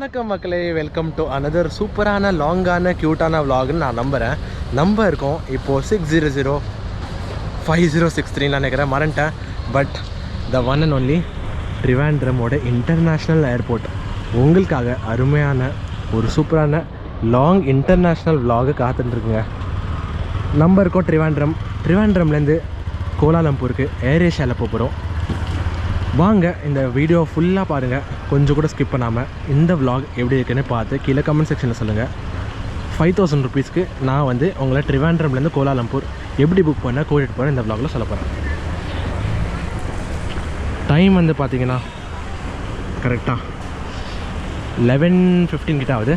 வணக்கம் மக்களே, welcome to another சூப்பரான லாங்கான க்யூட்டான விலாக்னு நான் நம்புகிறேன். நம்ம இருக்கோம் இப்போது 6005063 நினைக்கிறேன், மறந்துட்டேன். But the one and only ட்ரிவாண்ட்ரமோட இன்டர்நேஷ்னல் ஏர்போர்ட் உங்களுக்காக அருமையான ஒரு சூப்பரான லாங் இன்டர்நேஷ்னல் விலாகு காத்துட்டுருக்குங்க. நம்ம இருக்கோம் ட்ரிவாண்ட்ரம்லேருந்து கோலாலம்பூருக்கு ஏர் ஏஷியாவில் போகிறோம். வாங்க இந்த வீடியோ ஃபுல்லாக பாருங்கள், கொஞ்சம் கூட ஸ்கிப் பண்ணாமல். இந்த vlog எப்படி இருக்குன்னு பார்த்து கீழே கமெண்ட் செக்ஷனில் சொல்லுங்கள். 5000 ருபீஸ்க்கு நான் வந்து உங்களை ட்ரிவாண்ட்ரம்லேருந்து கோலாலம்பூர் எப்படி புக் பண்ண கூட்டிகிட்டு போகிறேன் இந்த vlogல சொல்ல போகிறேன். டைம் வந்து பார்த்தீங்கன்னா கரெக்டாக 11:15 கிட்ட ஆகுது.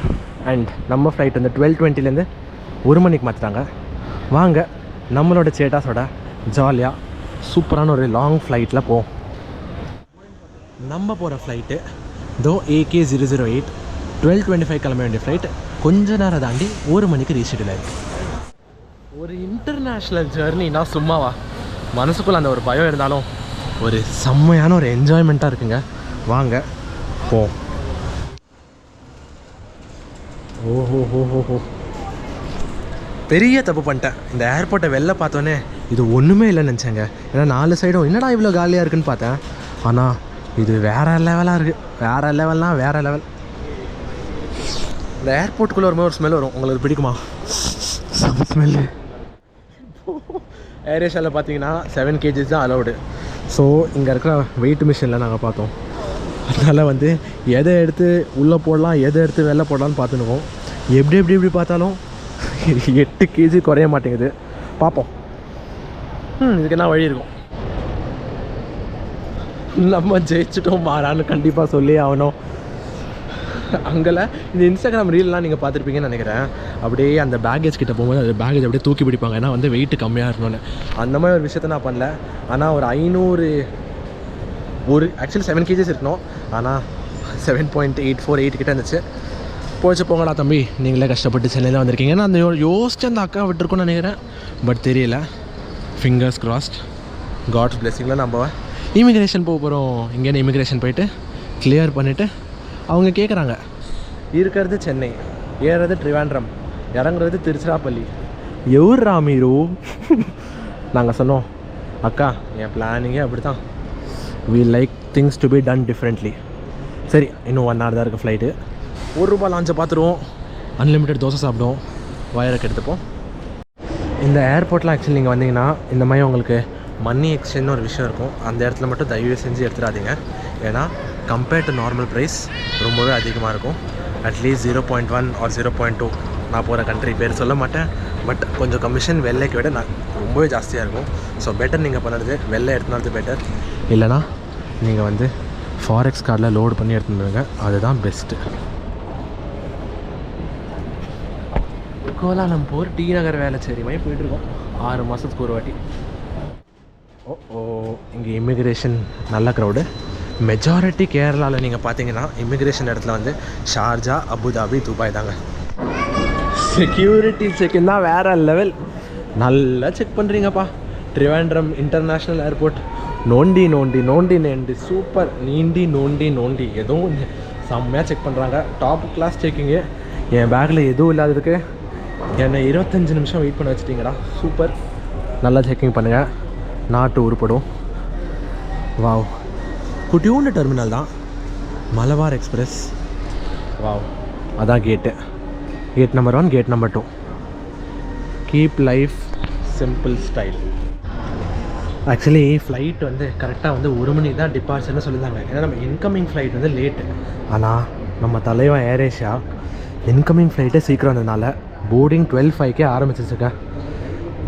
அண்ட் நம்ம ஃப்ளைட் வந்து 12:20லேருந்து 1 மணிக்கு மாற்றிட்டாங்க. வாங்க நம்மளோட சேட்டாஸோட ஜாலியாக சூப்பரான ஒரு லாங் ஃப்ளைட்டில் போவோம். நம்ம போகிற ஃப்ளைட்டு AK008 12:25 கிளம்ப வேண்டிய ஃப்ளைட் கொஞ்ச நேரம் தாண்டி 1 மணிக்கு ரீஷெடியூல் ஆயிருக்கு. ஒரு இன்டர்நேஷ்னல் ஜேர்னினா சும்மாவா, மனசுக்குள்ளே அந்த ஒரு பயம் இருந்தாலும் ஒரு செம்மையான ஒரு என்ஜாய்மெண்ட்டாக இருக்குங்க. வாங்க போ. ஓஹோ பெரிய தப்பு பண்ணிட்டேன். இந்த ஏர்போர்ட்டை வெளில பார்த்தோன்னே இது ஒன்றுமே இல்லைன்னு நினச்சேங்க. ஏன்னா 4 சைடும் என்னடா இவ்வளோ காலியாக இருக்குன்னு பார்த்தேன். ஆனால் இது வேறு லெவலாக இருக்குது. வேறு லெவல்னால் வேறு லெவல். இந்த ஏர்போர்ட்டுக்குள்ளே வரும்போது ஒரு ஸ்மெல் வரும், உங்களுக்கு பிடிக்குமா? ஸ்மெல்லு. ஏர் ஏஷியாவில் பார்த்தீங்கன்னா 7 kg தான் அலௌடு. ஸோ இங்கே இருக்கிற வெயிட் மிஷினில் நாங்கள் பார்த்தோம். அதனால் வந்து எதை எடுத்து உள்ளே போடலாம், எதை எடுத்து வெளில போடலான்னு பார்த்துருக்கோம். எப்படி பார்த்தாலும் 8 kg குறைய மாட்டேங்குது. பார்ப்போம், இதுக்கு என்ன வழி இருக்கும். நம்ம ஜெயிச்சிட்டோம் மாறான்னு கண்டிப்பாக சொல்லி ஆகணும். அங்கெல்ல இந்த இன்ஸ்டாகிராம் ரீல்லாம் நீங்கள் பார்த்துருப்பீங்கன்னு நினைக்கிறேன். அப்படியே அந்த பேக்கேஜ் கிட்ட போகும்போது அந்த பேக்கேஜ் அப்படியே தூக்கி பிடிப்பாங்க, ஏன்னா வந்து வெயிட் கம்மியாக இருக்கணும்னு. அந்த மாதிரி ஒரு விஷயத்த நான் பண்ணல. ஆனால் ஒரு 500 ஆக்சுவலி 7 kg இருக்கணும். ஆனால் 7.848 கிட்ட இருந்துச்சு. போச்சு போங்கடா தம்பி, நீங்களே கஷ்டப்பட்டு சென்னையில் வந்திருக்கீங்க. ஏன்னா அந்த யோசிச்சு அந்த அக்கா விட்டுருக்குன்னு நினைக்கிறேன். பட் தெரியல. ஃபிங்கர்ஸ் கிராஸ்ட், காட்ஸ் பிளெஸிங்கில் நம்ம இமிக்ரேஷன் போக போகிறோம். இங்கேருந்து இமிக்ரேஷன் போயிட்டு கிளியர் பண்ணிவிட்டு அவங்க கேட்குறாங்க, இருக்கிறது சென்னை, ஏறுறது ட்ரிவாண்ட்ரம், இறங்குறது திருச்சிராப்பள்ளி. எவ்வளோ மீரோ நாங்கள் சொன்னோம், அக்கா என் பிளானிங்கே அப்படி தான். We like things to be done differently. சரி, இன்னும் 1 hour தான் இருக்குது ஃப்ளைட்டு. ₹1 லான்ச்சை பார்த்துருவோம். அன்லிமிட்டட் தோசை சாப்பிடுவோம், வயருக்கு எடுத்துப்போம். இந்த ஏர்போர்ட்லாம் ஆக்சுவலி நீங்கள் வந்தீங்கன்னா இந்த மாதிரி உங்களுக்கு மணி எக்ஸ்சேஞ்சுன்னு ஒரு விஷயம் இருக்கும். அந்த இடத்துல மட்டும் தயவு செஞ்சு எடுத்துடாதீங்க. ஏன்னா கம்பேர்ட் டு நார்மல் ப்ரைஸ் ரொம்பவே அதிகமாக இருக்கும். அட்லீஸ்ட் 0.1 or 0.2, நான் போகிற கண்ட்ரி பேர் சொல்ல மாட்டேன், பட் கொஞ்சம் கமிஷன் வெள்ளைக்கு விட ரொம்பவே ஜாஸ்தியாக இருக்கும். ஸோ பெட்டர் நீங்கள் பண்ணுறது வெள்ளை எடுத்துனது பெட்டர். இல்லைனா நீங்கள் வந்து ஃபாரெக்ஸ் கார்டில் லோடு பண்ணி எடுத்துருங்க, அதுதான் பெஸ்ட்டு. கோலாலம்பூர் டி நகர் வேலைச்சேரி மாதிரி போயிட்டுருக்கோம் 6 மாதத்துக்கு ஒரு வாட்டி. இங்கே இமிக்ரேஷன் நல்ல க்ரௌடு. மெஜாரிட்டி கேரளாவில் நீங்கள் பார்த்தீங்கன்னா இமிக்ரேஷன் இடத்துல வந்து ஷார்ஜா, அபுதாபி, துபாய் தாங்க. செக்யூரிட்டி செக்இன் தான் வேறு லெவல். நல்லா செக் பண்ணுறீங்கப்பா. ட்ரிவாண்ட்ரம் இன்டர்நேஷ்னல் ஏர்போர்ட் நோண்டி சூப்பர். நோண்டி எதுவும் வந்து செம்மையாக செக் பண்ணுறாங்க. Top class checking. என் பேக்கில் எதுவும் இல்லாததுக்கு என்னை 25 நிமிஷம் வெயிட் பண்ண வச்சுட்டிங்கடா. சூப்பர். நல்லா செக்கிங் பண்ணுங்கள், நாட்டு உருப்படும். வாவ், குட்டியூண்டு டெர்மினல் தான், மலபார் எக்ஸ்பிரஸ். வாவ், அதான் கேட்டு. Gate number 1, gate number 2. Keep life simple style. Actually flight வந்து கரெக்டாக வந்து 1 மணிக்கு தான் டிபார்ச்சர்னு சொல்லியிருந்தாங்க. ஏன்னா நம்ம இன்கமிங் ஃப்ளைட் வந்து லேட்டு. ஆனால் நம்ம தலைவன் ஏர் ஏஷியா இன்கமிங் ஃப்ளைட்டே சீக்கிரம் வந்ததுனால போர்டிங் 12:05 ஆரம்பிச்சிருக்கேன்.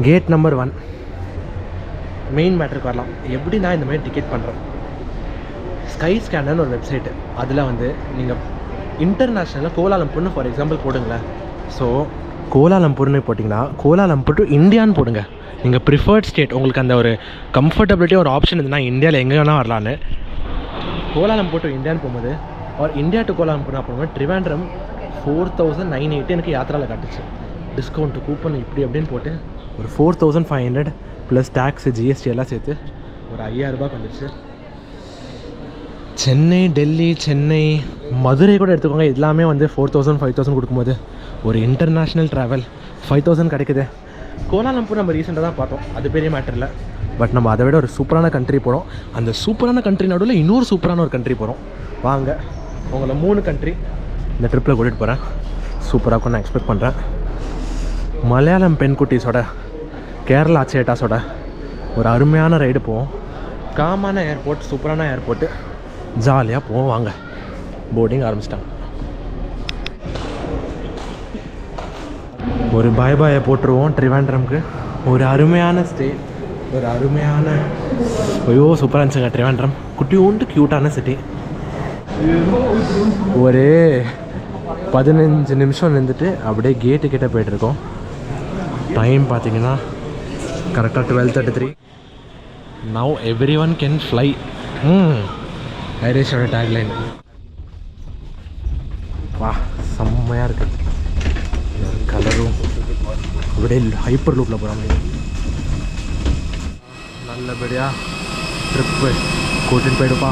Gate number 1. மெயின் மேட்டருக்கு வரலாம். எப்படி நான் இந்த மாதிரி டிக்கெட் பண்ணுறேன், ஸ்கை ஸ்கேனர்னு ஒரு வெப்சைட்டு. அதில் வந்து நீங்கள் இன்டர்நேஷ்னலில் கோலாலம்பூர்னு ஃபார் எக்ஸாம்பிள் போடுங்களேன். ஸோ கோலாலம்பூர்னு போட்டிங்கன்னா கோலாலம்பூர் டு இந்தியான்னு போடுங்க. நீங்கள் ப்ரிஃபர்ட் ஸ்டேட், உங்களுக்கு அந்த ஒரு கம்ஃபர்டபிலிட்டியாக ஒரு ஆப்ஷன் இருந்ததுன்னா இந்தியாவில் எங்கே வேணால் வரலான்னு. கோலாலம்பூர் டு இந்தியான்னு போகும்போது ஆர் இந்தியா டு கோலாலம்பூர்னா போகும்போது ட்ரிவாண்ட்ரம் 4980 எனக்கு யாத்திராவில் காட்டுச்சு. டிஸ்கவுண்ட்டு கூப்பன் இப்படி அப்படின்னு போட்டு ஒரு 4500 ப்ளஸ் டேக்ஸு ஜிஎஸ்டி எல்லாம் சேர்த்து ஒரு 5000 ரூபாய்க்கு வந்துடுச்சு. சென்னை, டெல்லி, சென்னை, மதுரை கூட எடுத்துக்கோங்க. எல்லாமே வந்து 4000 5000 கொடுக்கும்போது ஒரு இன்டர்நேஷ்னல் ட்ராவல் 5000 கிடைக்குது. கோலாலம்பூர் நம்ம ரீசெண்டாக தான் பார்த்தோம், அது பெரிய மேட்டர் இல்லை. பட் நம்ம அதை விட ஒரு சூப்பரான கண்ட்ரி போகிறோம். அந்த சூப்பரான கண்ட்ரி நடுவில் இன்னொரு சூப்பரான ஒரு கண்ட்ரி போகிறோம். வாங்க, உங்களை 3 கண்ட்ரி இந்த ட்ரிப்பில் கூட்டிகிட்டு போகிறேன். சூப்பராக இருக்கும் நான் எக்ஸ்பெக்ட் பண்ணுறேன். மலையாளம் பெண்குட்டீஸோட, கேரளா சேட்டாஸோட ஒரு அருமையான ரைடு போவோம். காமான ஏர்போர்ட், சூப்பரான ஏர்போர்ட்டு, ஜாலியாக போவோம். வாங்க, போர்டிங் ஆரம்பிச்சிட்டாங்க. ஒரு பாய் பாயை போட்டுருவோம் ட்ரிவாண்ட்ரம்க்கு. ஒரு அருமையான ஸ்டே, ஒரு அருமையான, ஐயோ சூப்பராக இருந்துச்சுங்க ட்ரிவாண்ட்ரம். குட்டி உண்டு க்யூட்டான சிட்டி. ஒரு 15 நிமிஷம் நின்றுட்டு அப்படியே கேட்டு கிட்டே போய்ட்டுருக்கோம். டைம் பார்த்தீங்கன்னா கரெக்டாக 12:33. Now everyone can fly. ஐரிஷோட டேக்லைன். வா, செம்மையாக இருக்குது. கலரும் அப்படியே ஹைப்பர் லூப்பில் போகிற மாதிரி. நல்லபடியாக ட்ரிப்பு கூட்டின்னு போய்டுப்பா.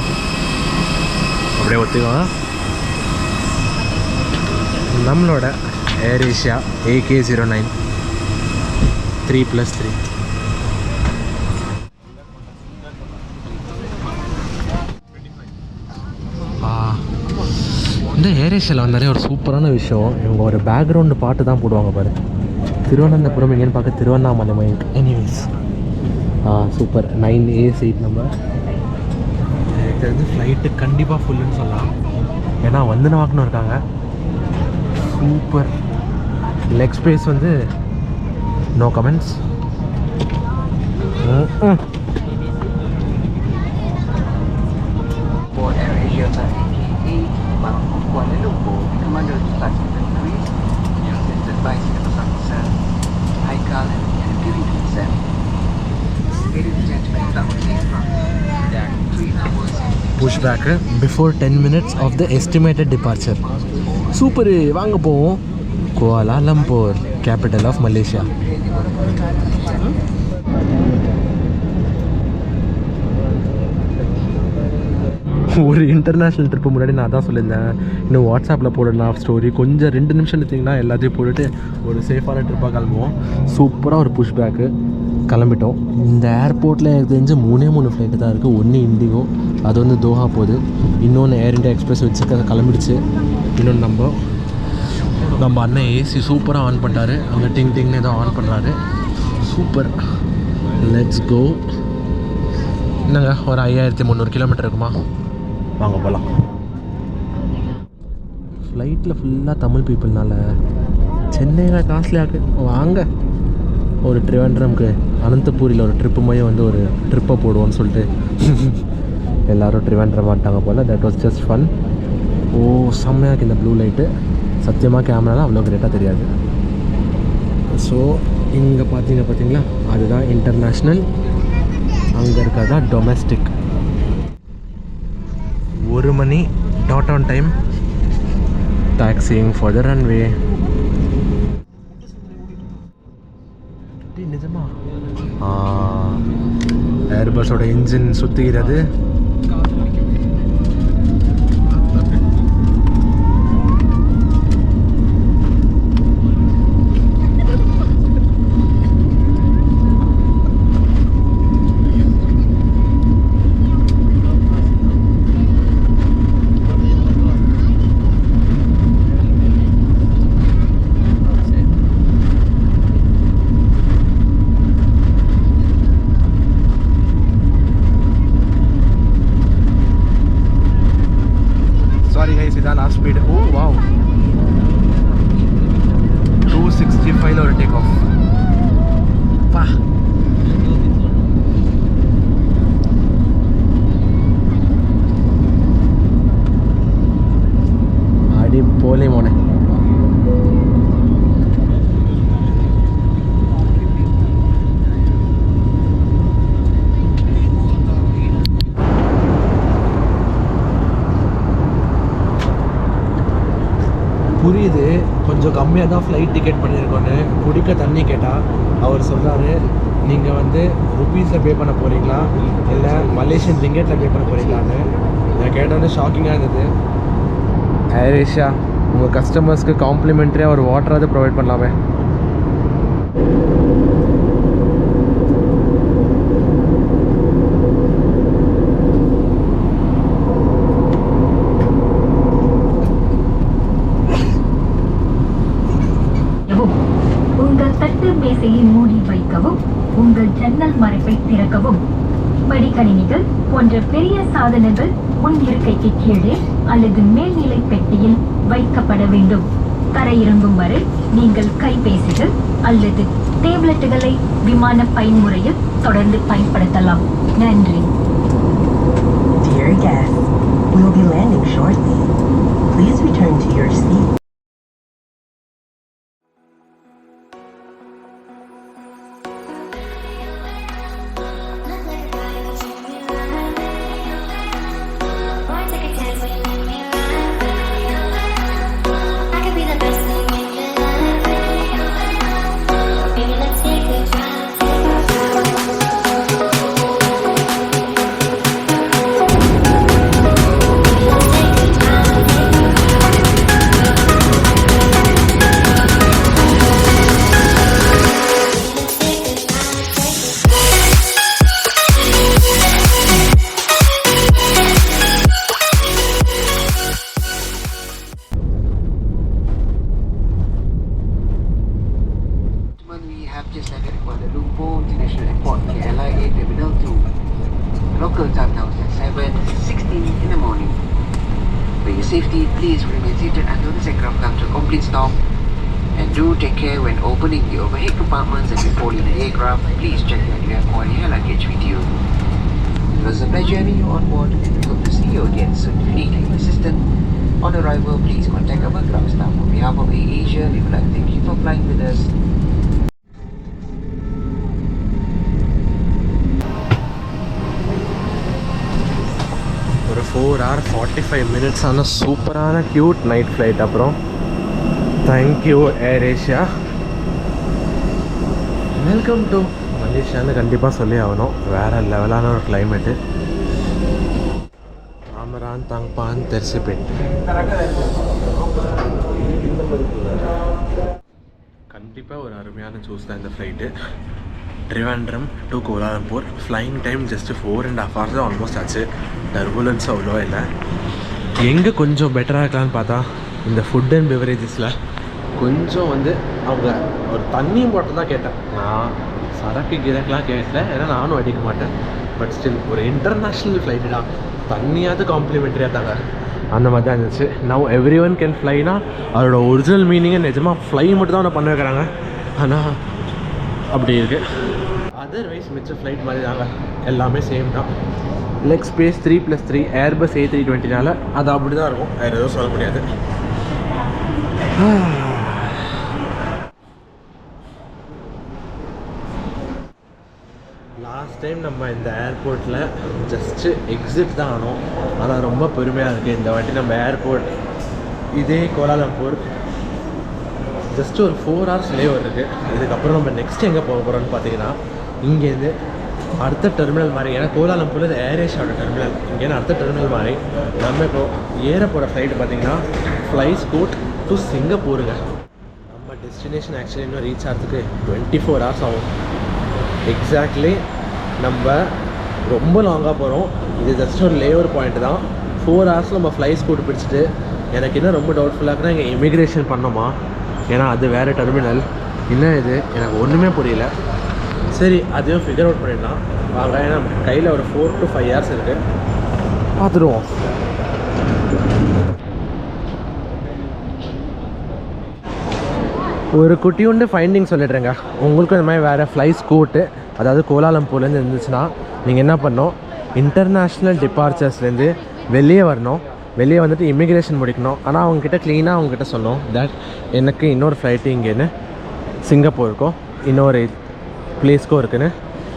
அப்படியே ஒத்துக்குவோம். நம்மளோட ஏர் ஏஷியா AK09 3+3. இந்த ஏர் ஏஷியாவில் வந்தாலே ஒரு சூப்பரான விஷயம், இவங்க ஒரு பேக்ரவுண்டு பாட்டு தான் போடுவாங்க பாரு. திருவனந்தபுரம் எங்கேன்னு பார்க்க Tiruvannamalai mind. Anyways super. 9A seat number. எனக்கு தெரிஞ்சு ஃப்ளைட்டு கண்டிப்பாக ஃபுல்லுன்னு சொல்லலாம். ஏன்னா வந்து வாக்குன்னு இருக்காங்க. சூப்பர் லெக் ஸ்பேஸ் வந்து no comments. Kuala Lumpur, Commander Department Increase, assisted by Cinema Sun, High Garland and Trivandrum Sun. Ladies and gentlemen, that will take from 3 hours. Push back before 10 minutes of the estimated departure. Super, வாங்க போவோம். Kuala Lumpur, capital of Malaysia. ஒரு international trip முன்னாடி நான் தான் சொல்லியிருந்தேன், இன்னும் வாட்ஸ்அப்பில் போடலாம் ஸ்டோரி. கொஞ்சம் 2 நிமிஷம் எடுத்திங்கன்னா எல்லாத்தையும் போட்டுட்டு ஒரு சேஃபான ட்ரிப்பாக கிளம்புவோம். சூப்பராக ஒரு புஷ் பேக்கு கிளம்பிட்டோம். இந்த ஏர்போர்ட்டில் எனக்கு தெரிஞ்சு 3 ஃப்ளைட்டு தான் இருக்குது. ஒன்று இண்டிகோ, அது வந்து தோஹா போகுது. இன்னொன்று ஏர் இண்டியா எக்ஸ்பிரஸ் வச்சு கிளம்பிடுச்சு. இன்னொன்று நம்ம அண்ணன் ஏசி சூப்பராக ஆன் பண்ணிட்டாரு. அங்கே டிங்னு ஏதோ ஆன் பண்ணுறாரு. Super, let's go. என்னங்க ஒரு 5300 கிலோமீட்டர் இருக்குமா? வாங்க போகலாம். ஃப்ளைட்டில் ஃபுல்லாக தமிழ் பீப்புள்னால சென்னையில் காஸ்ட்லியாக்கு. வாங்க, ஒரு ட்ரிவாண்ட்ரம்க்கு அனந்தபூரியில் ஒரு ட்ரிப்பு மாதிரி வந்து ஒரு ட்ரிப்பை போடுவோன்னு சொல்லிட்டு எல்லோரும் ட்ரிவாண்ட்ரம் மாட்டாங்க போல். That was just fun. ஓ செம்மையாக இந்த ப்ளூ லைட்டு. சத்தியமாக கேமராலாம் அவ்வளோ கிரேட்டாக தெரியாது. ஸோ இங்கே பார்த்தீங்களா, அதுதான் இன்டர்நேஷ்னல், அங்கே இருக்கிறதா டொமெஸ்டிக். 1 மணி dot on time. Taxiing for the runway. நிஜமா ஏர்பஸோட இன்ஜின் சுற்றுகிறது. Last speed. ஓ வாவ், 265 ஒரு டேக் ஆஃப். பா, அடி போலே மோனே. புரியுது, கொஞ்சம் கம்மியாக தான் ஃப்ளைட் டிக்கெட் பண்ணியிருக்கோன்னு. குடிக்க தண்ணி கேட்டால் அவர் சொல்கிறாரு, நீங்கள் வந்து ருபீஸில் பே பண்ண போகிறீங்களா இல்லை மலேசியன் ரிங்கெட்டில் பே பண்ண போகிறீங்களான்னு. நான் கேட்டோன்னே ஷாக்கிங்காக இருந்தது. ஏர் ஏஷியா உங்கள் கஸ்டமர்ஸ்க்கு காம்ப்ளிமெண்ட்ரியாக ஒரு வாட்டராவது ப்ரொவைட் பண்ணலாமே. உங்கள் தட்டு மேசையை மூடி வைக்கவும், உங்கள் ஜன்னல் மறைப்பை திறக்கவும். மடிக்கணினிகள் போன்ற பெரிய சாதனங்கள் முன் இருக்கைக்கு கீழே அல்லது மேல்நிலை பெட்டியில் வைக்கப்பட வேண்டும். தரையிறங்கும் வரை நீங்கள் கைபேசிகள் அல்லது டேப்லெட்டுகளை விமான பயன்முறையில் தொடர்ந்து பயன்படுத்தலாம். நன்றி. Dear guests, we will be landing shortly. Please return to your seat. We have just landed at Kuala Lumpur International Airport, KLIA Terminal 2. Local time now is at 7:16 in the morning. For your safety, please remain seated until the aircraft comes to a complete stop. And do take care when opening the overhead compartments and before leaving the aircraft. Please check that you have all your luggage with you. It was a pleasure having you on board, and we hope to see you again soon. If you need any assistance on arrival, please contact our ground staff. On behalf of AirAsia, we would like to thank you for flying with us. ஒரு 4 hour 45 minutes ஆன சூப்பரான cute night flight. அப்புறம் thank you Air Asia. Welcome to மலேசியான்னு கண்டிப்பாக சொல்லி ஆகணும். வேறு லெவலான ஒரு கிளைமேட்டு. ராமரான் தாங்பான் தெர்சிபெட். கண்டிப்பாக ஒரு அருமையான சூஸ் தான் இந்த flight. Trivandrum to Kuala Lumpur. Flying time just 4.5 hours almost ஆச்சு. டர்புலன்ஸ் அவ்வளோ இல்லை. எங்கே கொஞ்சம் பெட்டராக இருக்கலான்னு பார்த்தா இந்த ஃபுட் அண்ட் பெவரேஜஸில் கொஞ்சம் அவங்க ஒரு தண்ணி பாட்டில் தான் கேட்டேன். நான் சரக்கு கிரக்கெலாம் கேட்கல, ஏன்னா நானும் அடிக்க மாட்டேன். பட் ஸ்டில் ஒரு இன்டர்நேஷ்னல் ஃப்ளைட்டு தான், தண்ணியாவது காம்ப்ளிமெண்ட்ரியாக தாங்க. அந்த மாதிரி தான் இருந்துச்சு. நவ் எவ்ரி ஒன் கேன் ஃப்ளைனா அதோட ஒரிஜினல் மீனிங்கை நிஜமாக ஃப்ளை மட்டும் தான் பண்ண வைக்கிறாங்க. ஆனால் அப்படி இருக்குது. அதர்வைஸ் மிச்ச ஃப்ளைட் மாதிரி தாங்க, எல்லாமே சேம் தான். லெக் ஸ்பேஸ் 3+3 ஏர்பஸ் A320னால அது அப்படி தான் இருக்கும், வேறு எதுவும் சொல்ல முடியாது. லாஸ்ட் டைம் நம்ம இந்த ஏர்போர்ட்டில் ஜஸ்ட்டு எக்ஸிட் தான் ஆனோம். ஆனால் ரொம்ப பெருமையாக இருக்குது இந்த வாட்டி நம்ம ஏர்போர்ட் இதே கோலாலம்பூர் ஜஸ்ட் ஒரு 4 hours லேவர் இருக்குது. இதுக்கப்புறம் நம்ம நெக்ஸ்ட் எங்கே போக போகிறோம்னு பார்த்தீங்கன்னா இங்கேருந்து அடுத்த டெர்மினல் மாதிரி, ஏன்னா கோலாலம்பூரில் ஏர் ஏஷியாவோட டெர்மினல், இங்கேருந்து அடுத்த டெர்மினல் மாதிரி நம்ம இப்போ ஏற போகிற ஃப்ளைட்டு பார்த்தீங்கன்னா ஃப்ளை ஸ்கூட் டு சிங்கப்பூருங்க. நம்ம டெஸ்டினேஷன் ஆக்சுவலி இன்னும் ரீச் ஆகிறதுக்கு 24 hours ஆகும் எக்ஸாக்ட்லி. நம்ம ரொம்ப லாங்காக போகிறோம். இது ஜஸ்ட் ஒரு லேவர் பாயிண்ட் தான். 4 hours நம்ம ஃப்ளை ஸ்கூட் பிடிச்சிட்டு எனக்கு இன்னும் ரொம்ப டவுட்ஃபுல்லாக இருக்குன்னா இங்கே இமிக்ரேஷன் பண்ணோமா, ஏன்னா அது வேறு டெர்மினல். என்ன இது எனக்கு ஒன்றுமே புரியல. சரி, அதையும் ஃபிகர் அவுட் பண்ணிடலாம் வாங்க. ஏன்னா கையில் ஒரு 4 to 5 hours இருக்குது, பார்த்துடுவோம். ஒரு குட்டியுண்டு ஃபைண்டிங் சொல்லிடுறேங்க. உங்களுக்கும் இந்த மாதிரி வேறு ஃப்ளை ஸ்கூட்டு அதாவது கோலாலம்பூர்லேருந்து இருந்துச்சுன்னா நீங்கள் என்ன பண்ணணும், இன்டர்நேஷ்னல் டிபார்ச்சர்ஸ்லேருந்து வெளியே வரணும். வெளியே வந்துட்டு இமிக்ரேஷன் முடிக்கணும். ஆனால் அவங்கக்கிட்ட க்ளீனாக அவங்ககிட்ட சொல்லணும் தட் எனக்கு இன்னொரு ஃப்ளைட்டு இங்கேன்னு சிங்கப்பூருக்கும் இன்னொரு பிளேஸ்க்கும் இருக்குன்னு.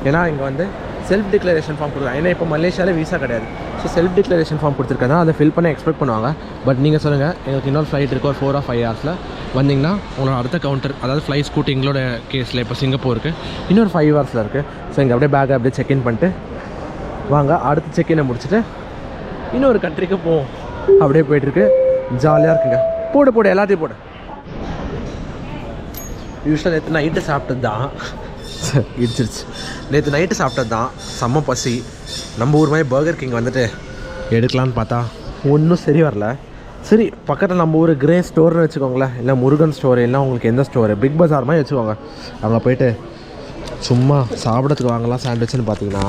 ஏன்னா இங்கே செல்ஃப் டிக்ளரேஷன் ஃபார்ம் கொடுக்குறாங்க. ஏன்னா இப்போ மலேசியாவில் வீசா கிடையாது. ஸோ செல்ஃப் டிக்ளரேஷன் ஃபார்ம் கொடுத்துருக்காங்க, அதை ஃபில் பண்ண எக்ஸ்பெக்ட் பண்ணுவாங்க. பட் நீங்கள் சொல்லுங்கள் எங்களுக்கு இன்னொரு ஃப்ளைட் இருக்குது ஒரு 4 or 5 hours வந்தீங்கன்னா உங்களோட அடுத்த கவுண்டர் அதாவது ஃப்ளை ஸ்கூட் எங்களோட கேஸில் இப்போ சிங்கப்பூருக்கு இன்னொரு 5 hours இருக்குது. ஸோ இங்கே அப்படியே பேக்கை அப்படியே செக்இன் பண்ணிட்டு வாங்க. அடுத்த செக்இனை முடிச்சுட்டு இன்னொரு கண்ட்ரிக்கு போவோம். அப்படியே போயிட்டுருக்கு, ஜாலியாக இருக்குங்க. போடு எல்லாத்தையும் போடு. யூஸ்வலாக நேற்று நைட்டு சாப்பிட்டது தான் இடிச்சிருச்சு. நேற்று நைட்டு சாப்பிட்டது தான் செம்ம பசி. நம்ம ஊர் மாதிரி பர்கர் கிங் வந்துட்டு எடுக்கலான்னு பார்த்தா ஒன்றும் சரி வரல. சரி பக்கத்தில் நம்ம ஊர் கிரே ஸ்டோர்னு வச்சுக்கோங்களேன், இல்லை முருகன் ஸ்டோர், இல்லை உங்களுக்கு எந்த ஸ்டோரு, பிக் பஜார் மாதிரி வச்சுக்கோங்க. அங்கே போய்ட்டு சும்மா சாப்பிட்றதுக்கு வாங்கலாம் சாண்ட்விச்னு பார்த்தீங்கன்னா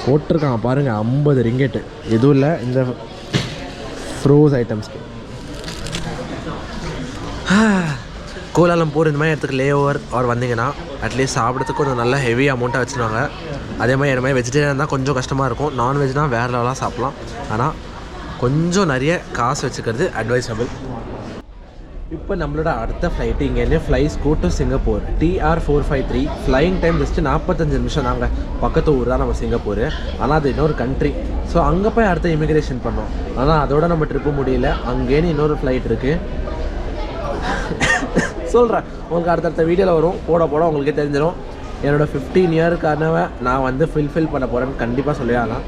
போட்டிருக்காங்க பாருங்கள் 50 ரிங்கெட்டு. எதுவும் இல்லை இந்த ஃப்ரோஸ் ஐட்டம்ஸ்க்கு. கோலாலம்பூர் இந்த மாதிரி இடத்துக்கு லே ஓவர் அவர் வந்தீங்கன்னா அட்லீஸ்ட் சாப்பிட்றதுக்கு கொஞ்சம் நல்ல ஹெவி அமௌண்ட்டாக வச்சுருவாங்க. அதே மாதிரி இந்த மாதிரி வெஜிடேரியன் தான் கொஞ்சம் கஷ்டமாக இருக்கும். நான்வெஜ்னால் வேறு லெவலாக சாப்பிட்லாம். ஆனால் கொஞ்சம் நிறைய காசு வச்சுக்கிறது அட்வைசபிள். இப்போ நம்மளோட அடுத்த ஃப்ளைட்டு இங்கேருந்து fly Scoot to Singapore TR453. Flying time just 45 நிமிஷம் தாங்க. பக்கத்து ஊர் தான் நம்ம சிங்கப்பூர், ஆனால் அது இன்னொரு கண்ட்ரி. ஸோ அங்கே போய் அடுத்த இமிக்ரேஷன் பண்ணோம். ஆனால் அதோட நம்ம ட்ரிப்பு முடியல, அங்கேன்னு இன்னொரு ஃப்ளைட் இருக்குது. சொல்கிறேன் உங்களுக்கு அடுத்தடுத்த வீடியோவில் வரும், போட உங்களுக்கே தெரிஞ்சிடும். என்னோடய 15 இயருக்கானவை நான் வந்து ஃபில்ஃபில் பண்ண போகிறேன்னு கண்டிப்பாக சொல்லிடலாம்.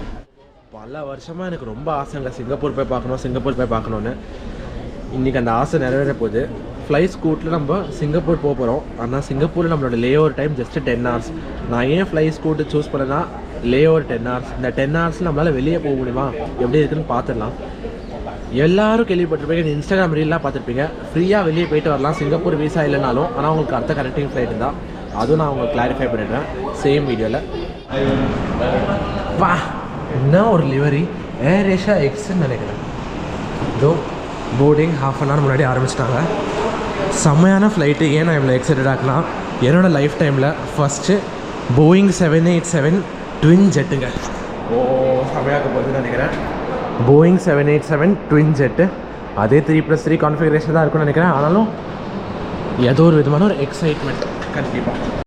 பல வருஷமாக எனக்கு ரொம்ப ஆசைங்க சிங்கப்பூர் போய் பார்க்கணுன்னு. இன்றைக்கி அந்த ஆசை நிறைவேற போகுது. ஃப்ளை ஸ்கூட்டில் நம்ம சிங்கப்பூர் போக போகிறோம். ஆனால் சிங்கப்பூரில் நம்மளோட லே ஓவர் டைம் ஜஸ்ட்டு 10 hours. நான் ஏன் ஃப்ளை ஸ்கூட்டு சூஸ் பண்ணேன்னா லே ஓவர் 10 hours. இந்த 10 hours நம்மளால் வெளியே போக முடியுமா, எப்படி இருக்குன்னு பார்த்துடலாம். எல்லோரும் கேள்விப்பட்டிருப்பீங்க, இன்ஸ்டாகிராம் ரீல்லாம் பார்த்துருப்பீங்க, ஃப்ரீயாக வெளியே போயிட்டு வரலாம் சிங்கப்பூர் வீசா இல்லைனாலும். ஆனால் உங்களுக்கு அடுத்த கனெக்டிங் ஃப்ளைட் தான், அதுவும் நான் உங்களுக்கு கிளாரிஃபை பண்ணிடுறேன் சேம் வீடியோவில். வா என்ன ஒரு லிவரி, ஏர் ஏஷியா எக்ஸ்ன்னு நினைக்கிறேன். இதோ போர்டிங் ½ an hour முன்னாடி ஆரம்பிச்சிட்டாங்க. செம்மையான ஃப்ளைட்டு. ஏன் நான் இவ்வளோ எக்ஸைட்டட் ஆக்கலாம், என்னோடய லைஃப் டைமில் ஃபஸ்ட்டு போயிங் 787 ட்வின் ஜெட்டுங்க. செம்மையாக போகுதுன்னு நினைக்கிறேன். Boeing 787 twin jet. அதே 3+3 கான்ஃபிகரேஷன் தான் இருக்குன்னு நினைக்கிறேன். ஆனாலும் ஏதோ ஒரு விதமான ஒரு எக்ஸைட்மெண்ட் கண்டிப்பாக.